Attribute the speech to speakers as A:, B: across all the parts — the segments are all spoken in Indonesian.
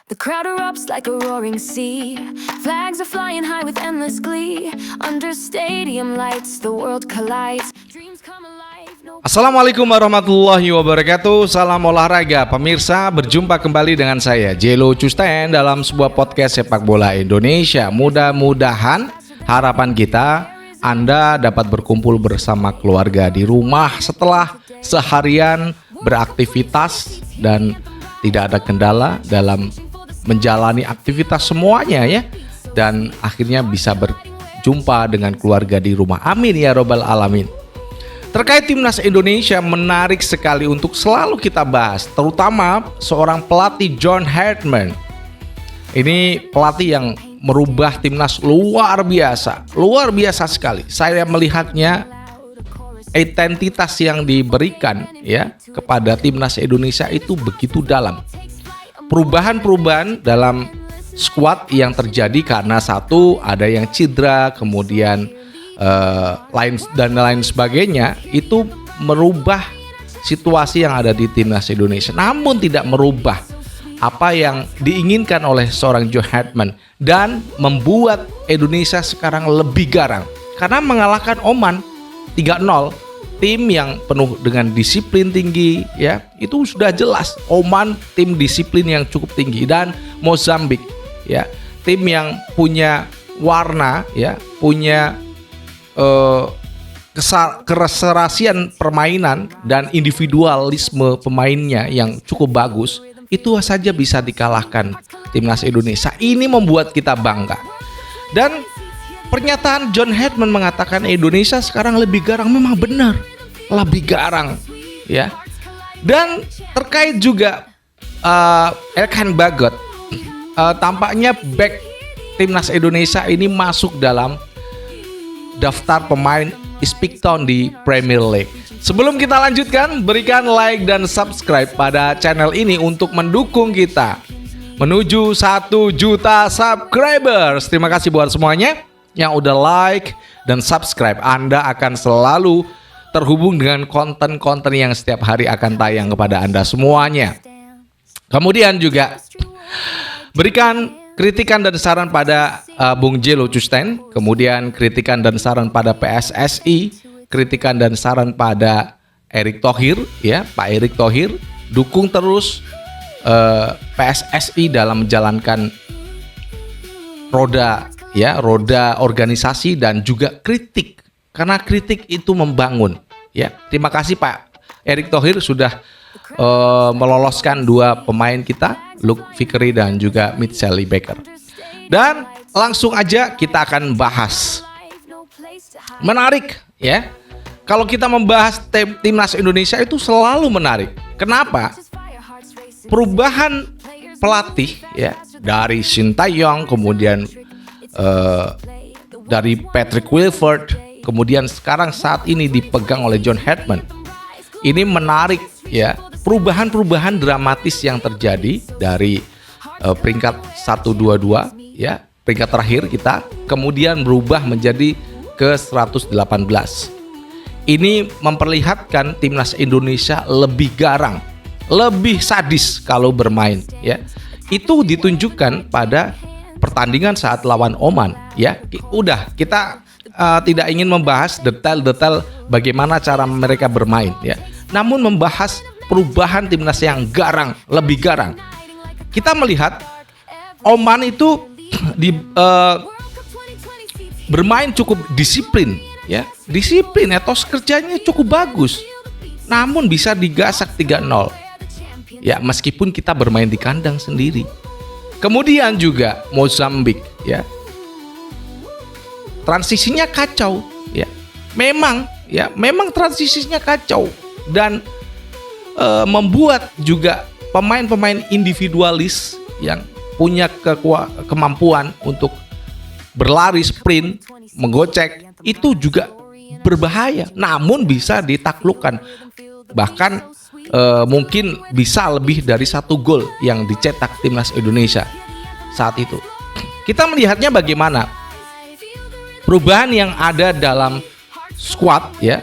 A: The crowd erupts like a roaring sea. Flags are flying high with endless glee. Under stadium lights, the world collides. Dreams come alive.
B: Assalamualaikum warahmatullahi wabarakatuh. Salam olahraga pemirsa, berjumpa kembali dengan saya Jelo Custen dalam sebuah podcast sepak bola Indonesia. Mudah-mudahan harapan kita Anda dapat berkumpul bersama keluarga di rumah setelah seharian beraktivitas dan tidak ada kendala dalam menjalani aktivitas semuanya ya, dan akhirnya bisa berjumpa dengan keluarga di rumah. Amin ya robbal alamin. Terkait timnas Indonesia, menarik sekali untuk selalu kita bahas, terutama seorang pelatih John Hartman. Ini pelatih yang merubah timnas luar biasa sekali. Saya melihatnya identitas yang diberikan ya kepada timnas Indonesia itu begitu dalam. Perubahan-perubahan dalam skuad yang terjadi karena satu ada yang cedera, kemudian lain sebagainya, itu merubah situasi yang ada di timnas Indonesia. Namun tidak merubah apa yang diinginkan oleh seorang John Hartman dan membuat Indonesia sekarang lebih garang karena mengalahkan Oman 3-0. Tim yang penuh dengan disiplin tinggi ya, itu sudah jelas. Oman tim disiplin yang cukup tinggi, dan Mozambik ya, tim yang punya warna ya, punya keserasian permainan dan individualisme pemainnya yang cukup bagus. Itu saja bisa dikalahkan timnas Indonesia. Ini membuat kita bangga. Dan pernyataan John Hartman mengatakan Indonesia sekarang lebih garang, memang benar, lebih garang ya. Dan terkait juga Elkan Bagot, tampaknya back timnas Indonesia ini masuk dalam daftar pemain Ispekton di Premier League. Sebelum kita lanjutkan, berikan like dan subscribe pada channel ini untuk mendukung kita menuju 1 juta subscribers. Terima kasih buat semuanya yang udah like dan subscribe. Anda akan selalu terhubung dengan konten-konten yang setiap hari akan tayang kepada Anda semuanya. Kemudian juga berikan kritikan dan saran pada Bung Jelo Custen, kemudian kritikan dan saran pada PSSI, kritikan dan saran pada Erick Thohir ya, Pak Erick Thohir. Dukung terus PSSI dalam menjalankan roda organisasi dan juga kritik, karena kritik itu membangun ya. Terima kasih Pak Erick Thohir sudah meloloskan 2 pemain kita, Luke Vickery dan juga Mitchell Baker. Dan langsung aja kita akan bahas. Menarik ya, kalau kita membahas timnas Indonesia itu selalu menarik. Kenapa? Perubahan pelatih ya, dari Sintayong, kemudian dari Patrick Wilford, kemudian sekarang saat ini dipegang oleh John Hartman. Ini menarik ya, perubahan-perubahan dramatis yang terjadi dari peringkat 122 ya, peringkat terakhir kita, kemudian berubah menjadi ke 118. Ini memperlihatkan timnas Indonesia lebih garang, lebih sadis kalau bermain ya. Itu ditunjukkan pada pertandingan saat lawan Oman ya. Udah, kita tidak ingin membahas detail-detail bagaimana cara mereka bermain ya, namun membahas perubahan timnas yang garang, lebih garang. Kita melihat Oman itu bermain cukup disiplin ya, etos kerjanya cukup bagus, namun bisa digasak 3-0 ya, meskipun kita bermain di kandang sendiri. Kemudian juga Mozambik ya, transisinya kacau ya. Memang transisinya kacau dan membuat juga pemain-pemain individualis yang punya kemampuan untuk berlari sprint, menggocek, itu juga berbahaya, namun bisa ditaklukkan. Bahkan mungkin bisa lebih dari 1 gol yang dicetak timnas Indonesia saat itu. Kita melihatnya bagaimana perubahan yang ada dalam squad ya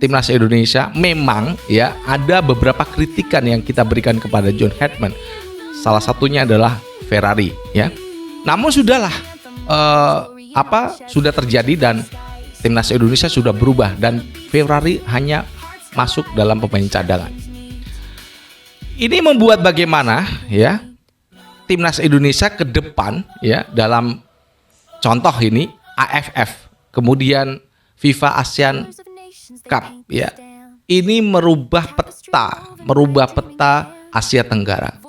B: timnas Indonesia. Memang ya ada beberapa kritikan yang kita berikan kepada John Hartman. salah satunya adalah Ferrari ya. Namun sudahlah sudah terjadi dan timnas Indonesia sudah berubah dan Ferrari hanya masuk dalam pemain cadangan. Ini membuat bagaimana ya timnas Indonesia ke depan ya dalam contoh ini AFF, kemudian FIFA ASEAN Cup ya. Ini merubah peta Asia Tenggara.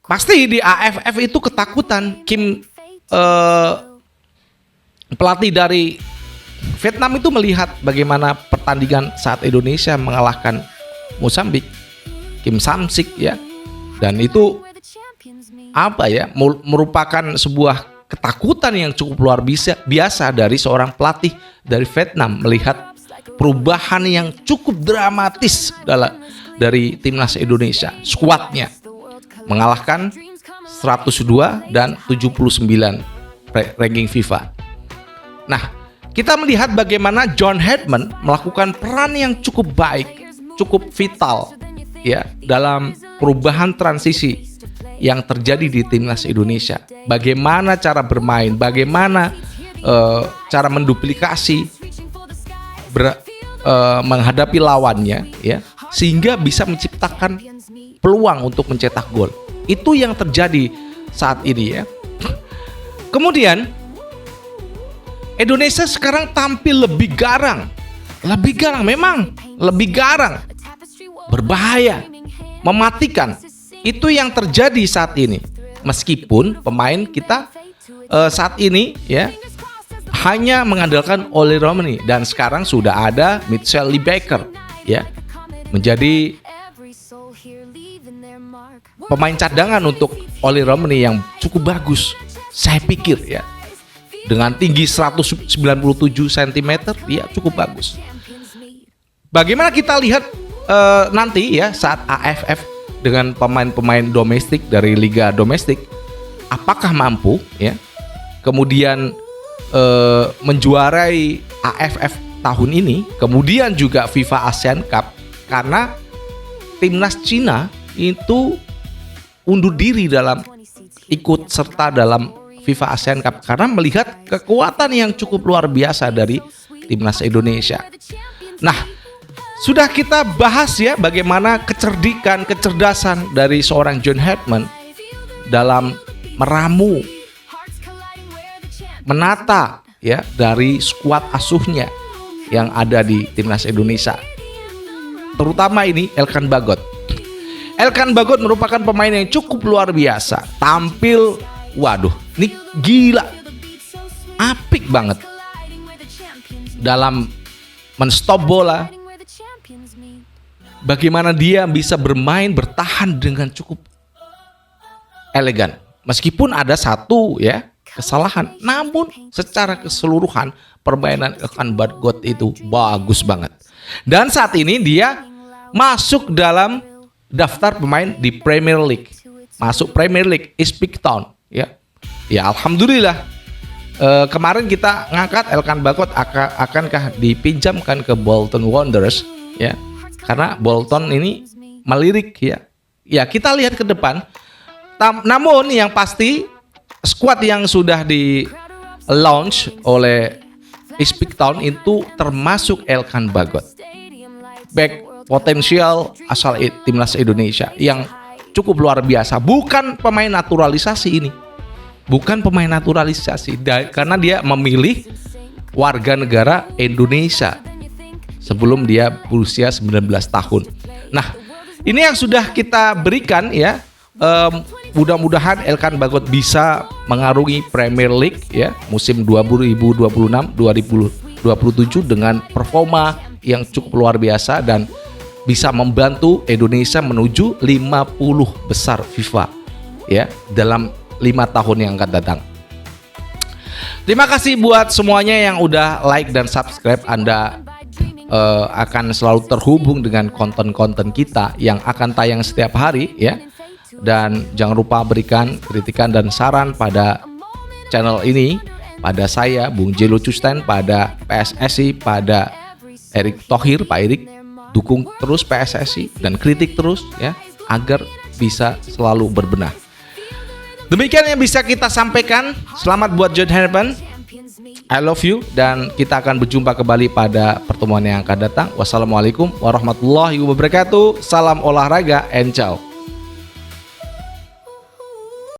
B: Pasti di AFF itu ketakutan. Kim pelatih dari Vietnam itu melihat bagaimana pertandingan saat Indonesia mengalahkan Mozambik, Kim Samsik ya. Dan itu merupakan sebuah ketakutan yang cukup luar biasa dari seorang pelatih dari Vietnam melihat perubahan yang cukup dramatis dari timnas Indonesia. Skuadnya mengalahkan 102 dan 79 ranking FIFA. Nah, kita melihat bagaimana John Hedman melakukan peran yang cukup baik, cukup vital ya dalam perubahan transisi yang terjadi di timnas Indonesia. Bagaimana cara bermain, bagaimana cara menduplikasi menghadapi lawannya ya, sehingga bisa menciptakan peluang untuk mencetak gol. Itu yang terjadi saat ini ya. Kemudian Indonesia sekarang tampil lebih garang, memang lebih garang, berbahaya, mematikan. Itu yang terjadi saat ini. Meskipun pemain kita saat ini ya hanya mengandalkan Ollie Romney dan sekarang sudah ada Mitchell Liebecker ya menjadi pemain cadangan untuk Ollie Romney yang cukup bagus. Saya pikir ya dengan tinggi 197 cm dia cukup bagus. Bagaimana kita lihat nanti ya saat AFF dengan pemain-pemain domestik dari liga domestik, apakah mampu ya kemudian menjuarai AFF tahun ini, kemudian juga FIFA ASEAN Cup, karena timnas Cina itu undur diri dalam ikut serta dalam FIFA ASEAN Cup karena melihat kekuatan yang cukup luar biasa dari timnas Indonesia. Nah, sudah kita bahas ya bagaimana kecerdasan dari seorang John Hedman dalam meramu, menata ya dari skuad asuhnya yang ada di timnas Indonesia. Terutama ini Elkan Bagot. Elkan Bagot merupakan pemain yang cukup luar biasa. Tampil, waduh, ini gila. Apik banget dalam menstop bola. Bagaimana dia bisa bermain bertahan dengan cukup elegan. Meskipun ada satu ya kesalahan, namun secara keseluruhan permainan Elkan Bagot itu bagus banget. Dan saat ini dia masuk dalam daftar pemain di Premier League. Masuk Premier League Ipswich Town ya. Ya alhamdulillah. Kemarin kita ngangkat Elkan Bagot akankah dipinjamkan ke Bolton Wanderers ya. Karena Bolton ini melirik ya. Ya kita lihat ke depan. Namun yang pasti skuad yang sudah di launch oleh Ipswich Town itu termasuk Elkan Bagot. Back potensial asal timnas Indonesia yang cukup luar biasa. Bukan pemain naturalisasi ini. Bukan pemain naturalisasi karena dia memilih warga negara Indonesia sebelum dia berusia 19 tahun. Nah, ini yang sudah kita berikan ya. Mudah-mudahan Elkan Bagot bisa mengarungi Premier League ya musim 2026-2027 dengan performa yang cukup luar biasa dan bisa membantu Indonesia menuju 50 besar FIFA ya dalam 5 tahun yang akan datang. Terima kasih buat semuanya yang udah like dan subscribe. Anda akan selalu terhubung dengan konten-konten kita yang akan tayang setiap hari ya. Dan jangan lupa berikan kritikan dan saran pada channel ini, pada saya Bung Jelo Custen, pada PSSI, pada Erick Thohir, Pak Erick. Dukung terus PSSI dan kritik terus ya agar bisa selalu berbenah. Demikian yang bisa kita sampaikan. Selamat buat John Harapan. I love you, dan kita akan berjumpa kembali pada pertemuan yang akan datang. Wassalamualaikum warahmatullahi wabarakatuh. Salam olahraga and ciao.